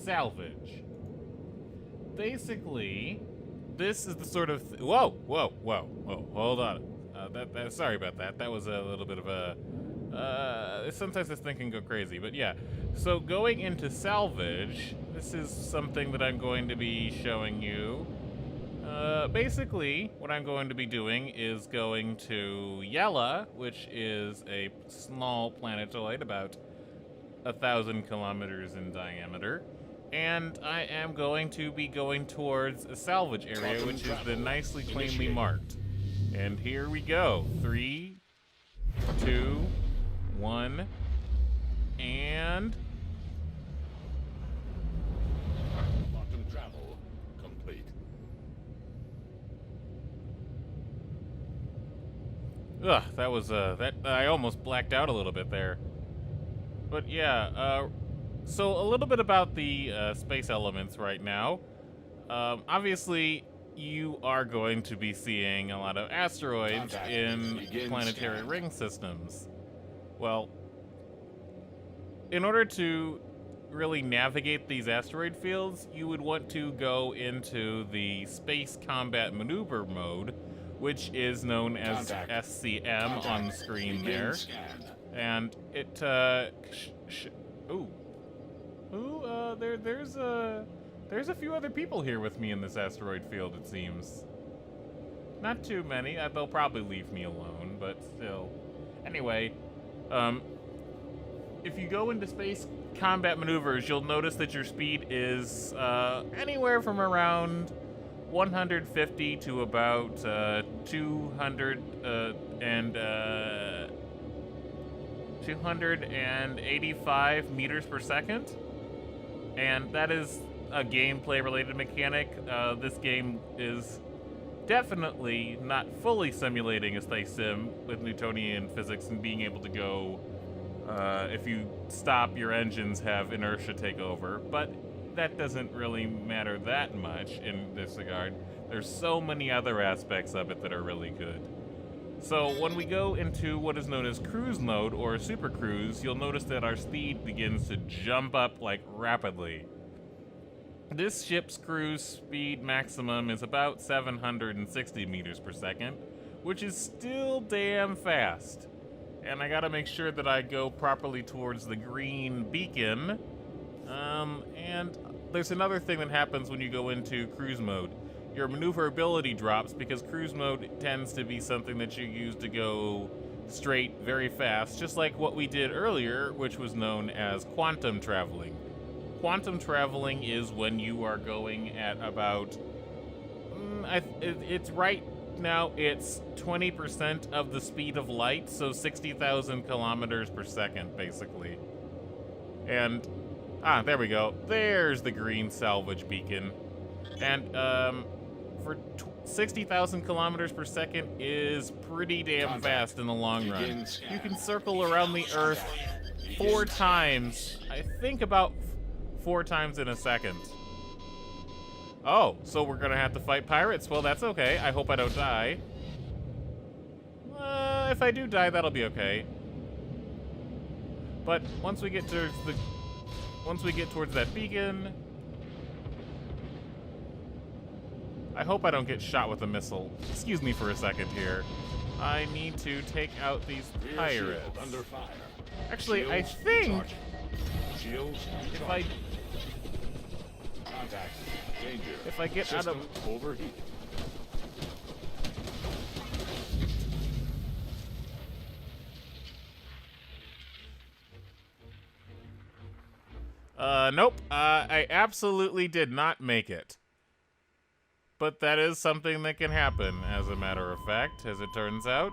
salvage. Basically, this is the sort of whoa, hold on. Sorry about that. That was a little bit of a sometimes this thing can go crazy, but yeah. So going into salvage, this is something that I'm going to be showing you. Basically, what I'm going to be doing is going to Yella, which is a small planetoid about 1,000 kilometers in diameter, and I am going to be going towards a salvage area, which has been nicely cleanly marked. And here we go. 3, 2, 1, and... Quantum travel complete. Ugh, that was, I almost blacked out a little bit there. But yeah, so a little bit about the space elements right now. Obviously, you are going to be seeing a lot of asteroids in planetary ring systems. Well, in order to really navigate these asteroid fields, you would want to go into the Space Combat Maneuver mode, which is known as SCM on the screen there. And it, there's a few other people here with me in this asteroid field, it seems. Not too many. They'll probably leave me alone, but still. Anyway, if you go into space combat maneuvers, you'll notice that your speed is anywhere from around 150 to about 285 meters per second. And that is a gameplay-related mechanic. This game is definitely not fully simulating a space sim with Newtonian physics and being able to go, if you stop, your engines have inertia take over. But that doesn't really matter that much in this regard. There's so many other aspects of it that are really good. So when we go into what is known as cruise mode or super cruise, you'll notice that our speed begins to jump up like rapidly. This ship's cruise speed maximum is about 760 meters per second, which is still damn fast. And I gotta make sure that I go properly towards the green beacon. And there's another thing that happens when you go into cruise mode. Your maneuverability drops because cruise mode tends to be something that you use to go straight very fast, just like what we did earlier, which was known as quantum traveling. Quantum traveling is when you are going at about, it's right now, it's 20% of the speed of light, so 60,000 kilometers per second, basically. And, there we go. There's the green salvage beacon. And, for 60,000 kilometers per second is pretty damn fast in the long run. You can circle around the Earth 4 times, I think about 4 times in a second. Oh, so we're gonna have to fight pirates? Well, that's okay. I hope I don't die. If I do die, that'll be okay. But once we get towards that beacon, I hope I don't get shot with a missile. Excuse me for a second here. I need to take out these pirates. Under fire. Actually, I think if I get out of overheat. Nope. I absolutely did not make it. But that is something that can happen, as a matter of fact, as it turns out.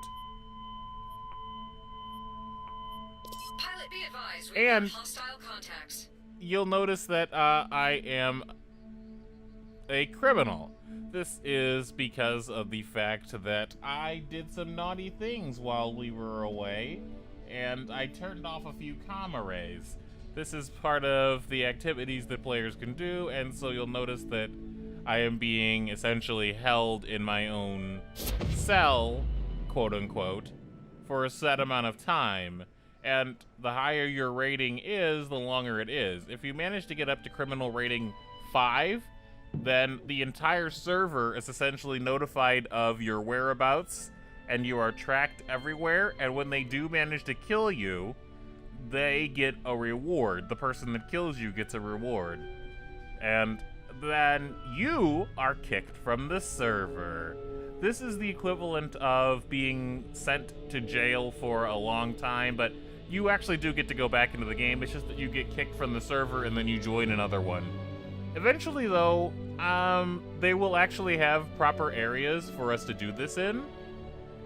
Pilot, be advised, we And have hostile contacts. You'll notice that I am a criminal. This is because of the fact that I did some naughty things while we were away, and I turned off a few comm arrays. This is part of the activities that players can do, and so you'll notice that I am being essentially held in my own cell, quote-unquote, for a set amount of time. And the higher your rating is, the longer it is. If you manage to get up to criminal rating 5, then the entire server is essentially notified of your whereabouts, and you are tracked everywhere, and when they do manage to kill you, they get a reward. The person that kills you gets a reward. And then you are kicked from the server. This is the equivalent of being sent to jail for a long time, but you actually do get to go back into the game. It's just that you get kicked from the server and then you join another one. Eventually, though, they will actually have proper areas for us to do this in,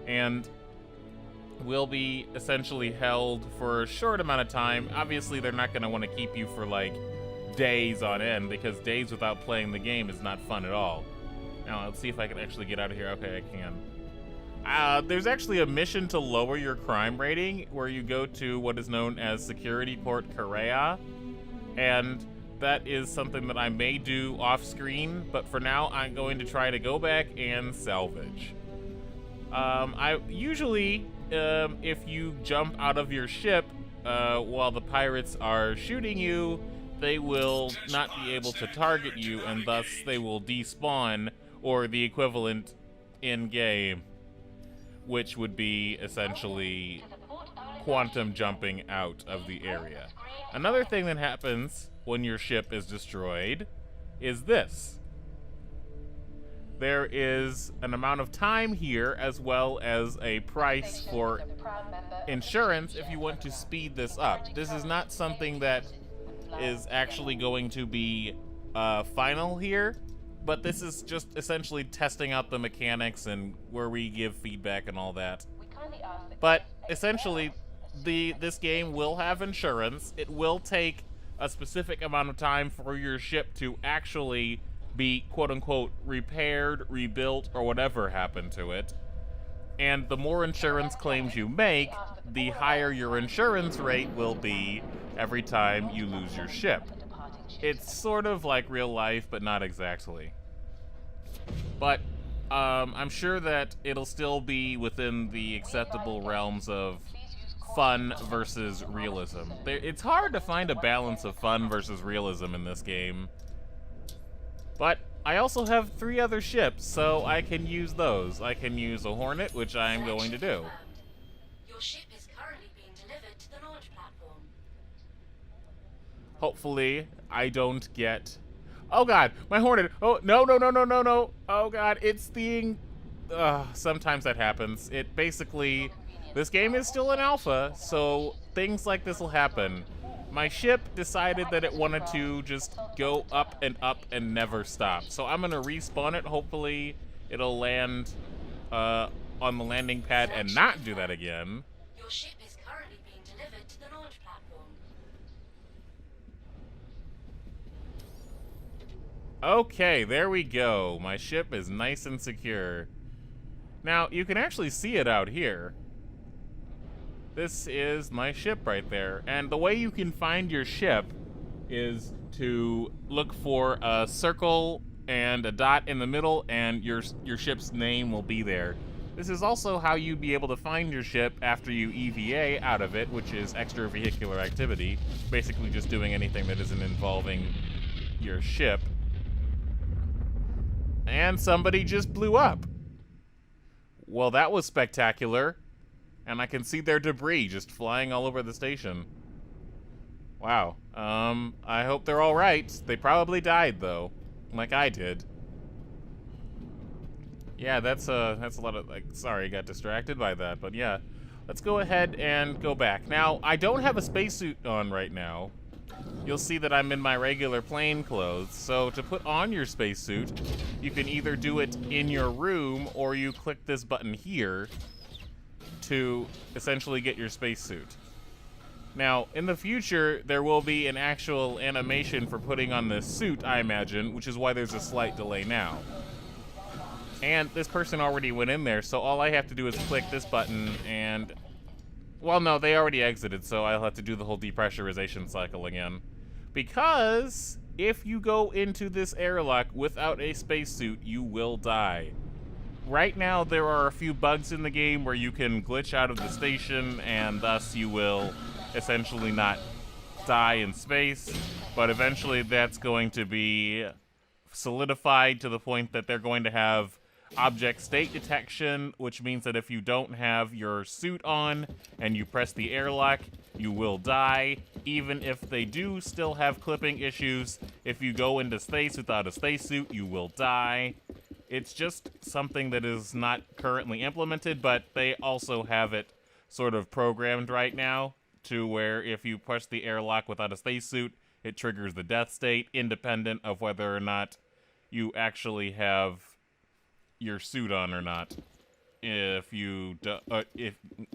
and we'll be essentially held for a short amount of time. Obviously, they're not going to want to keep you for, like, days on end, because days without playing the game is not fun at all. Now, let's see if I can actually get out of here. Okay, I can. There's actually a mission to lower your crime rating where you go to what is known as Security Port Korea, and that is something that I may do off screen, but for now I'm going to try to go back and salvage. I usually, if you jump out of your ship while the pirates are shooting you, they will not be able to target you, and thus they will despawn, or the equivalent in-game, which would be essentially quantum jumping out of the area. Another thing that happens when your ship is destroyed is this. There is an amount of time here, as well as a price for insurance if you want to speed this up. This is not something that is actually going to be final here, but this is just essentially testing out the mechanics and where we give feedback and all that. But essentially, this game will have insurance. It will take a specific amount of time for your ship to actually be quote-unquote repaired, rebuilt, or whatever happened to it. And the more insurance claims you make, the higher your insurance rate will be every time you lose your ship. It's sort of like real life, but not exactly. But I'm sure that it'll still be within the acceptable realms of fun versus realism. It's hard to find a balance of fun versus realism in this game. But I also have 3 other ships, so I can use those. I can use a Hornet, which I am going to do. Your ship is currently being delivered to the launch platform. Hopefully, I don't get... Oh god, my Hornet! Oh, no, no, no, no, no, no! Oh god, it's being... sometimes that happens. It basically... This game is still in alpha, so things like this will happen. My ship decided that it wanted to just go up and never stop. So I'm gonna respawn it. Hopefully it'll land on the landing pad and not do that again. Your ship is currently being delivered to the launch platform. Okay, there we go. My ship is nice and secure. Now, you can actually see it out here. This is my ship right there. And the way you can find your ship is to look for a circle and a dot in the middle, and your ship's name will be there. This is also how you'd be able to find your ship after you EVA out of it, which is extravehicular activity. Basically just doing anything that isn't involving your ship. And somebody just blew up. Well, that was spectacular. And I can see their debris just flying all over the station. Wow. I hope they're all right. They probably died, though. Like I did. Yeah, that's a lot of, like, sorry, I got distracted by that, but yeah. Let's go ahead and go back. Now, I don't have a spacesuit on right now. You'll see that I'm in my regular plain clothes, so to put on your spacesuit, you can either do it in your room, or you click this button here to essentially get your spacesuit. Now, in the future, there will be an actual animation for putting on this suit, I imagine, which is why there's a slight delay now. And this person already went in there, so all I have to do is click this button and... Well, no, they already exited, so I'll have to do the whole depressurization cycle again. Because if you go into this airlock without a spacesuit, you will die. Right now, there are a few bugs in the game where you can glitch out of the station, and thus you will essentially not die in space, but eventually that's going to be solidified to the point that they're going to have object state detection, which means that if you don't have your suit on and you press the airlock, you will die. Even if they do still have clipping issues, if you go into space without a spacesuit, you will die. It's just something that is not currently implemented, but they also have it sort of programmed right now to where if you push the airlock without a spacesuit, it triggers the death state, independent of whether or not you actually have your suit on or not. If you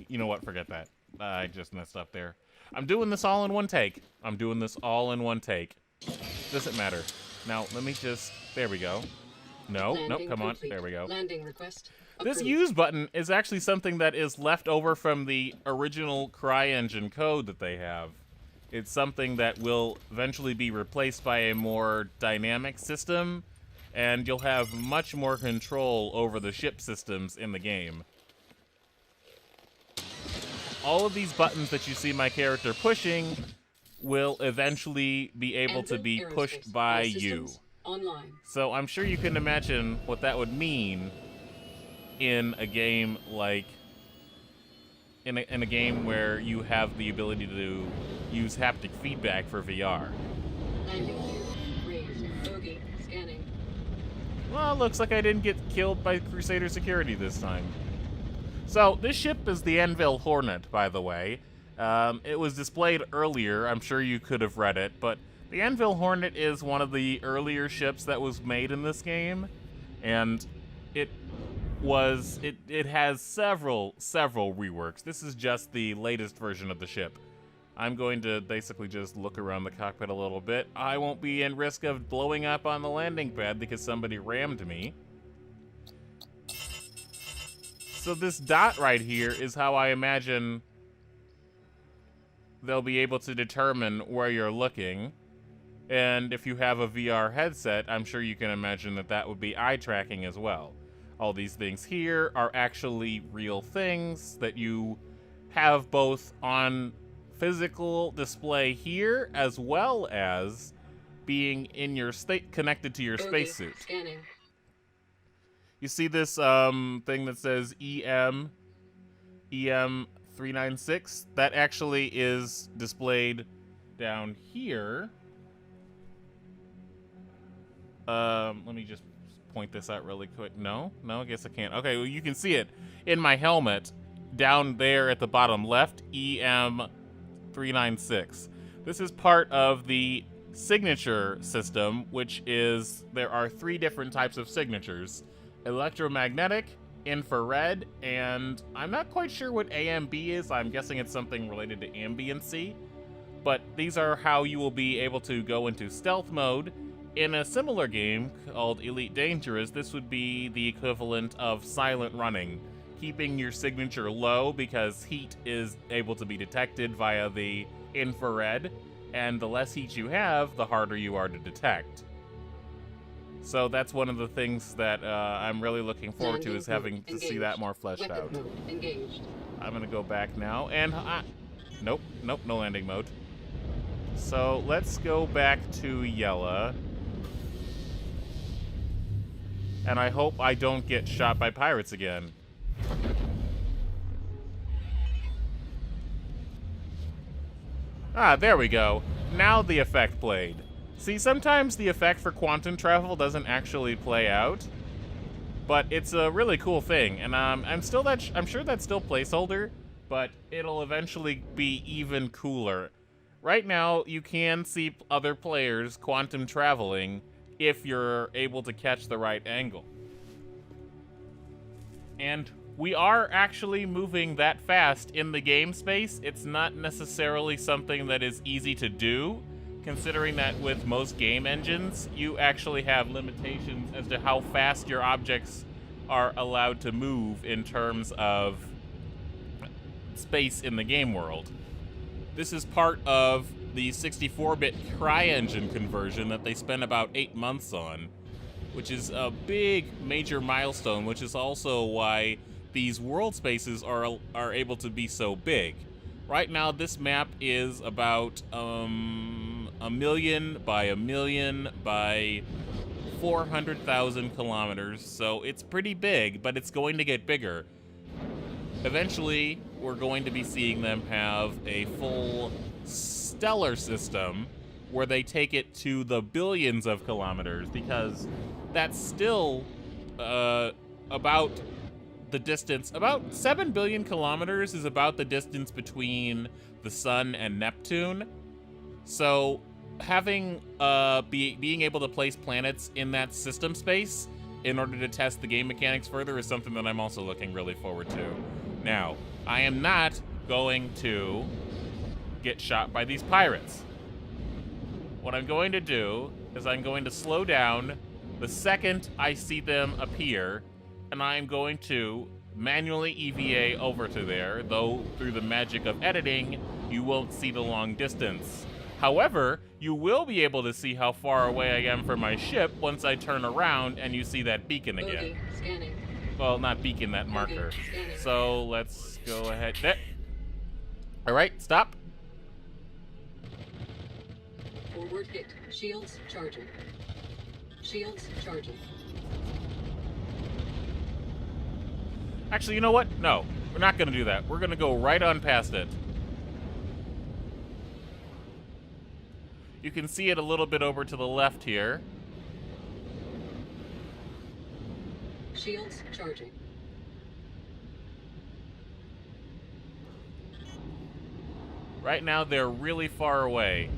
you know what, forget that. I just messed up there. I'm doing this all in one take. Doesn't matter. Now, let me just, there we go. No, come on. There we go. Landing request. This use button is actually something that is left over from the original CryEngine code that they have. It's something that will eventually be replaced by a more dynamic system, and you'll have much more control over the ship systems in the game. All of these buttons that you see my character pushing will eventually be able to be pushed by you. Online. So I'm sure you can imagine what that would mean in a game like in a game where you have the ability to use haptic feedback for VR. Landing gear raised. Bogey scanning. Well, looks like I didn't get killed by Crusader security this time. So this ship is the Anvil Hornet, by the way. It was displayed earlier. I'm sure you could have read it, but the Anvil Hornet is one of the earlier ships that was made in this game, and it has several reworks. This is just the latest version of the ship. I'm going to basically just look around the cockpit a little bit. I won't be in risk of blowing up on the landing pad because somebody rammed me. So this dot right here is how I imagine they'll be able to determine where you're looking. And if you have a VR headset, I'm sure you can imagine that that would be eye tracking as well. All these things here are actually real things that you have both on physical display here as well as being in your state connected to your spacesuit. Scanning. You see this thing that says EM 396? That actually is displayed down here. Let me just point this out really quick. No, I guess I can't. Okay, well, you can see it in my helmet down there at the bottom left, EM 396. This is part of the signature system, which is, there are 3 different types of signatures: electromagnetic, infrared, and I'm not quite sure what AMB is. I'm guessing it's something related to ambiency. But these are how you will be able to go into stealth mode. In a similar game called Elite Dangerous, this would be the equivalent of silent running, keeping your signature low because heat is able to be detected via the infrared, and the less heat you have, the harder you are to detect. So that's one of the things that I'm really looking forward to, is having to see that more fleshed out. Engaged. I'm gonna go back now, and nope, no landing mode. So let's go back to Yella. And I hope I don't get shot by pirates again. Ah, there we go. Now the effect played. See, sometimes the effect for quantum travel doesn't actually play out, but it's a really cool thing. And I'm sure that's still placeholder, but it'll eventually be even cooler. Right now, you can see other players quantum traveling if you're able to catch the right angle. And we are actually moving that fast in the game space. It's not necessarily something that is easy to do, considering that with most game engines, you actually have limitations as to how fast your objects are allowed to move in terms of space in the game world. This is part of the 64-bit CryEngine conversion that they spent about 8 months on, which is a big major milestone, which is also why these world spaces are able to be so big. Right now, this map is about 1,000,000 by 1,000,000 by 400,000 kilometers, so it's pretty big, but it's going to get bigger. Eventually, we're going to be seeing them have a full stellar system where they take it to the billions of kilometers, because that's still about the distance. About 7 billion kilometers is about the distance between the Sun and Neptune. So having being able to place planets in that system space in order to test the game mechanics further is something that I'm also looking really forward to. Now, I am not going to get shot by these pirates. What I'm going to do is I'm going to slow down the second I see them appear, and I'm going to manually EVA over to there, though through the magic of editing, you won't see the long distance. However, you will be able to see how far away I am from my ship once I turn around and you see that beacon again. Bogey, scanning. Well, not beacon, that marker. Scanning. So let's go ahead. There. All right, stop. Forward hit. Shields charging. Shields charging. Actually, you know what? No, we're not going to do that. We're going to go right on past it. You can see it a little bit over to the left here. Shields charging. Right now, they're really far away.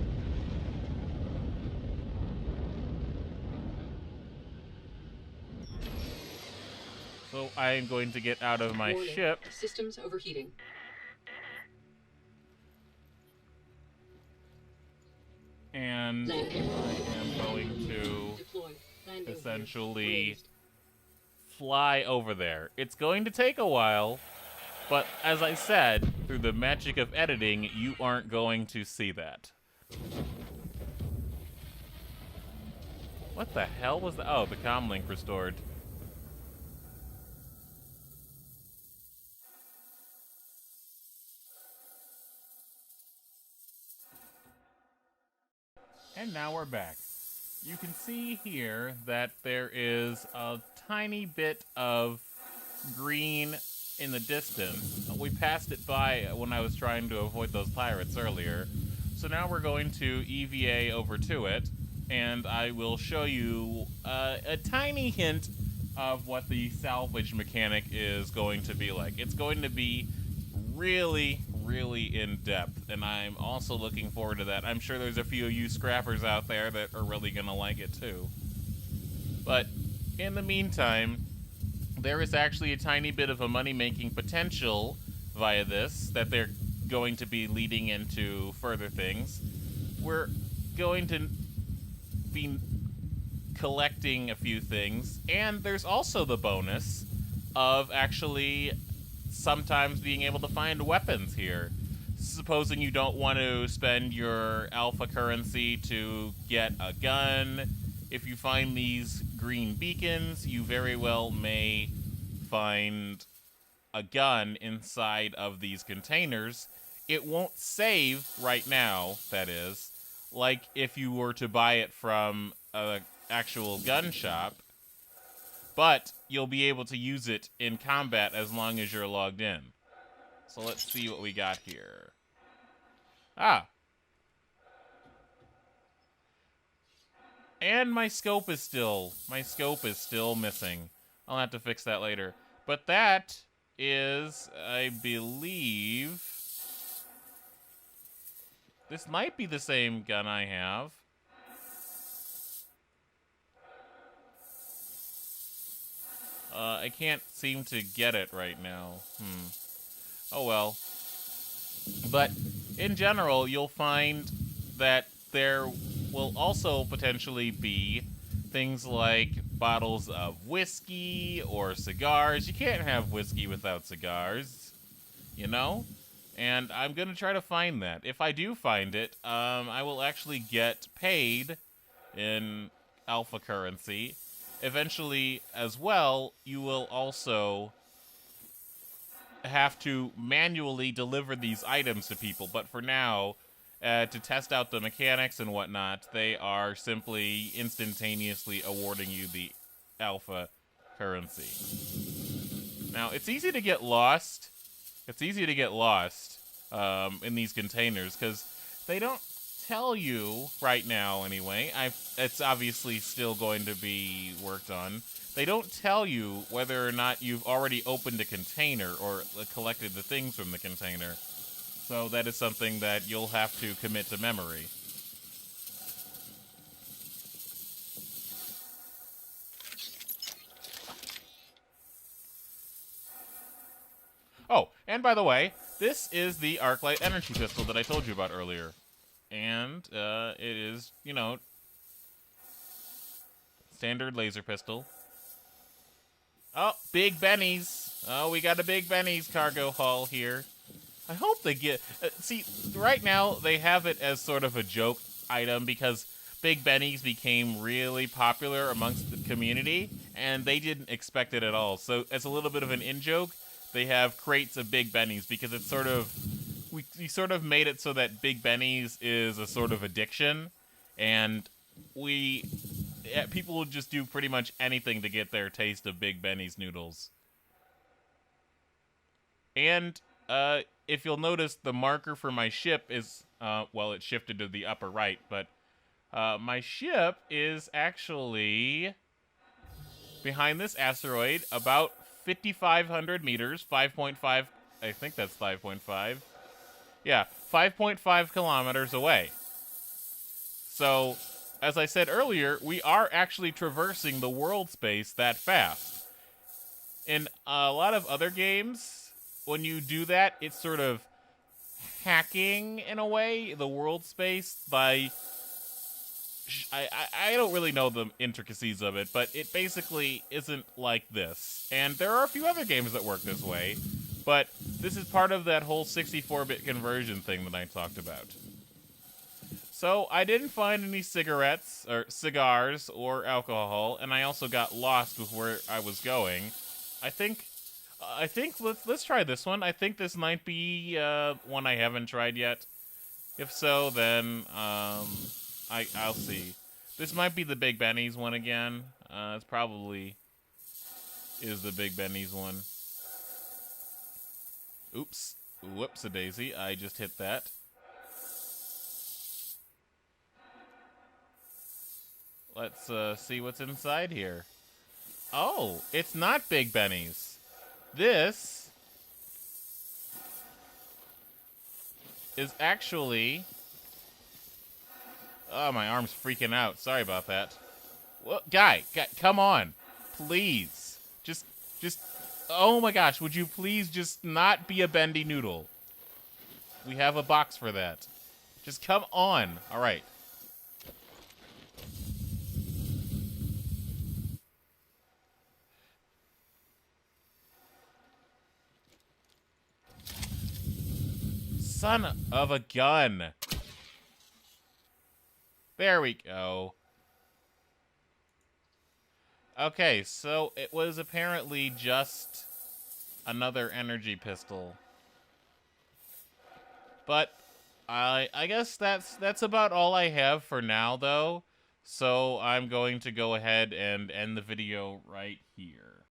So I am going to get out of my Warning. ship. Systems overheating. And I Landing. am going to Deployed. Landing. essentially Raised. fly over there. It's going to take a while, but as I said, through the magic of editing, you aren't going to see that. What the hell was that? Oh, the comm link restored. And now we're back. You can see here that there is a tiny bit of green in the distance. We passed it by when I was trying to avoid those pirates earlier. So now we're going to EVA over to it, and I will show you a tiny hint of what the salvage mechanic is going to be like. It's going to be really, really in-depth, and I'm also looking forward to that. I'm sure there's a few of you scrappers out there that are really going to like it too. But in the meantime, there is actually a tiny bit of a money-making potential via this that they're going to be leading into further things. We're going to be collecting a few things, and there's also the bonus of actually sometimes being able to find weapons here. Supposing you don't want to spend your alpha currency to get a gun, if you find these green beacons, you very well may find a gun inside of these containers. It won't save right now, that is, like if you were to buy it from an actual gun shop, but you'll be able to use it in combat as long as you're logged in. So let's see what we got here. Ah. And my scope is still missing. I'll have to fix that later. But that is, I believe, this might be the same gun I have. I can't seem to get it right now. Oh well. But in general, you'll find that there will also potentially be things like bottles of whiskey or cigars. You can't have whiskey without cigars, you know? And I'm going to try to find that. If I do find it, I will actually get paid in alpha currency. Eventually, as well, you will also have to manually deliver these items to people. But for now, to test out the mechanics and whatnot, they are simply instantaneously awarding you the alpha currency. Now, it's easy to get lost. It's easy to get lost in these containers because they don't tell you right now anyway. It's obviously still going to be worked on. They don't tell you whether or not you've already opened a container or collected the things from the container. So that is something that you'll have to commit to memory. Oh, and by the way, this is the Arclight energy pistol that I told you about earlier. And it is, you know, standard laser pistol. Oh, Big Benny's. Oh, we got a Big Benny's cargo haul here. I hope they get... see, right now, they have it as sort of a joke item because Big Benny's became really popular amongst the community, and they didn't expect it at all. So, as a little bit of an in-joke, they have crates of Big Benny's because it's sort of... We sort of made it so that Big Benny's is a sort of addiction, and people will just do pretty much anything to get their taste of Big Benny's noodles. And if you'll notice, the marker for my ship is, well, it shifted to the upper right, but my ship is actually behind this asteroid about 5,500 meters, 5.5, I think that's 5.5. Yeah, 5.5 kilometers away. So, as I said earlier, we are actually traversing the world space that fast. In a lot of other games, when you do that, it's sort of hacking, in a way, the world space by... I don't really know the intricacies of it, but it basically isn't like this. And there are a few other games that work this way, but this is part of that whole 64-bit conversion thing that I talked about. So, I didn't find any cigarettes, or cigars, or alcohol, and I also got lost with where I was going. I think let's try this one. I think this might be one I haven't tried yet. If so, then I'll see. This might be the Big Benny's one again. It probably is the Big Benny's one. Oops. Whoops-a-daisy. I just hit that. Let's see what's inside here. Oh, it's not Big Benny's. This is actually... Oh, my arm's freaking out. Sorry about that. Well, guy, come on. Please. Just... Oh my gosh, would you please just not be a bendy noodle? We have a box for that. Just come on. All right. Son of a gun. There we go. Okay, so it was apparently just another energy pistol. But I guess that's about all I have for now, though. So I'm going to go ahead and end the video right here.